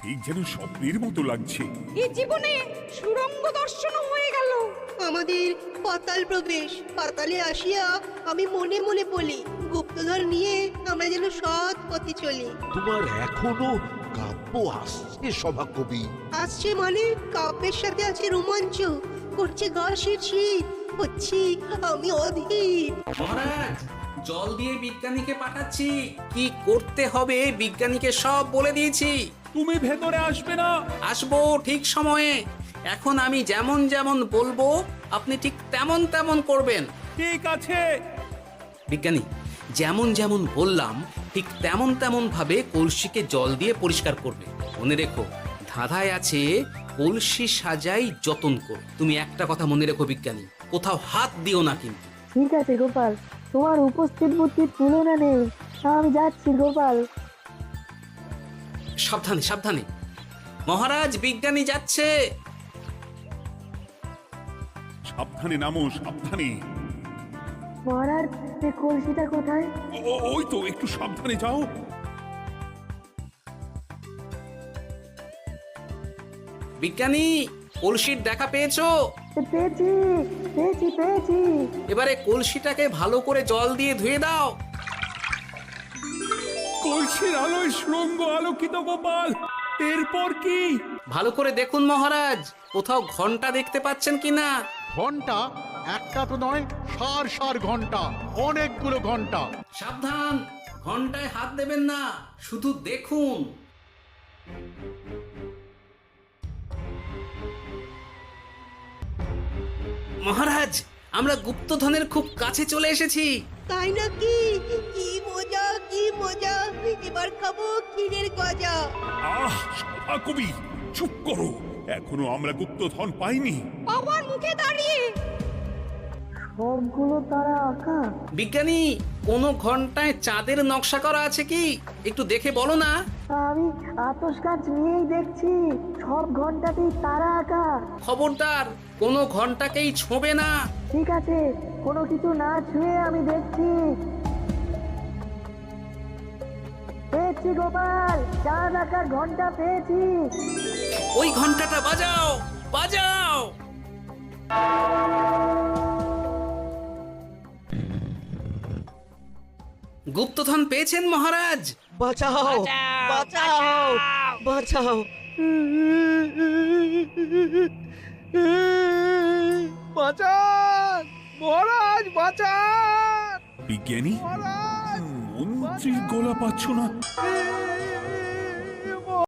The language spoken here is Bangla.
ঠিক যেন স্বপ্নের মতো লাগছে। এই জীবনে সুড়ঙ্গ দর্শন হয়ে গেল। আমাদের পাতাল প্রবেশ। পাতালে আসিয়া আমি মনে মনে বলি, গুপ্তধন নিয়ে আমরা যেন সৎ পথে চলি। তোমার এখনো কাব্য আসছে সভাকবি? আসছে মানে কাব্যের সাথে আছে রোমাঞ্চ, করছে গা শীত, হচ্ছি আমি অধীর। মহারাজ, জল দিয়ে বিজ্ঞানীকে পাঠাচ্ছি। কি করতে হবে বিজ্ঞানীকে সব বলে দিয়েছি। তুমি ভেতরে আসবে না? আসবো ঠিক সময়ে। এখন আমি যেমন যেমন বলবো আপনি ঠিক তেমন তেমন করবেন। ঠিক আছে। বিজ্ঞানী, যেমন যেমন বললাম ঠিক তেমন তেমন ভাবে কলসিকে জল দিয়ে পরিষ্কার করবে। মনে রেখো, ধাঁধায় আছে কলসি সাজাই যতন কর। তুমি একটা কথা মনে রেখো বিজ্ঞানী, কোথাও হাত দিও না কিন্তু। ঠিক আছে গোপাল, তোমার উপস্থিত বুদ্ধির তুলনা নেই। আমি যাচ্ছি গোপাল। সাবধানে সাবধানে। মহারাজ, বিজ্ঞানী যাচ্ছে। সাবধানে নামো, সাবধানে। মহারাজ, এই কলসিটা কোথায়? ওই তো, একটু সাবধানে যাও। বিজ্ঞানী, কলসির দেখা পেয়েছো? পেয়েছি পেয়েছি পেয়েছি। এবারে কলসিটাকে ভালো করে জল দিয়ে ধুয়ে দাও। কলসির আলোয় সুড়ঙ্গ আলোকিত গোপাল। এরপর কি? ভালো করে দেখুন মহারাজ, কোথাও ঘন্টা দেখতে পাচ্ছেন কিনা। ঘন্টা? একটা তো নয়, সার সার ঘন্টা, অনেকগুলো ঘন্টা। সাবধান, ঘন্টায় হাত দেবেন না, শুধু দেখুন। মহারাজ, আমরা গুপ্তধনের খুব কাছে চলে এসেছি। তাই নাকি? কি মজা, কি মজা! এবার খাবো ক্ষীরের গজা। আহ, সভাকবি চুপ করো। এখনো আমরা গুপ্তধন পাইনি। বাবার মুখে দাঁড়িয়ে সবগুলো তারা আঁকা। বিজ্ঞানী, কোন ঘন্টায় চাঁদের নকশা করা আছে কি? একটু দেখে বলো না। আমি আতস কাজ নিয়েই দেখছি, সব ঘন্টাতেই তারা আঁকা। খবরদার, কোনো ঘন্টাকেই ছোঁবে না। ঠিক আছে, কোনো কিছু না ছুঁয়ে আমি দেখছি। পেয়েছি গোপাল, চাঁদ আঁকার ঘন্টা পেয়েছি। ওই ঘন্টাটা বাজাও, বাজাও। গুপ্তধন পেয়েছেন মহারাজ? বাঁচাও, বাঁচাও, বাঁচাও! বাঁচান মহারাজ, বাঁচান বিজ্ঞানী, মহারাজ! মন্ত্রীর গলা পাচ্ছ না।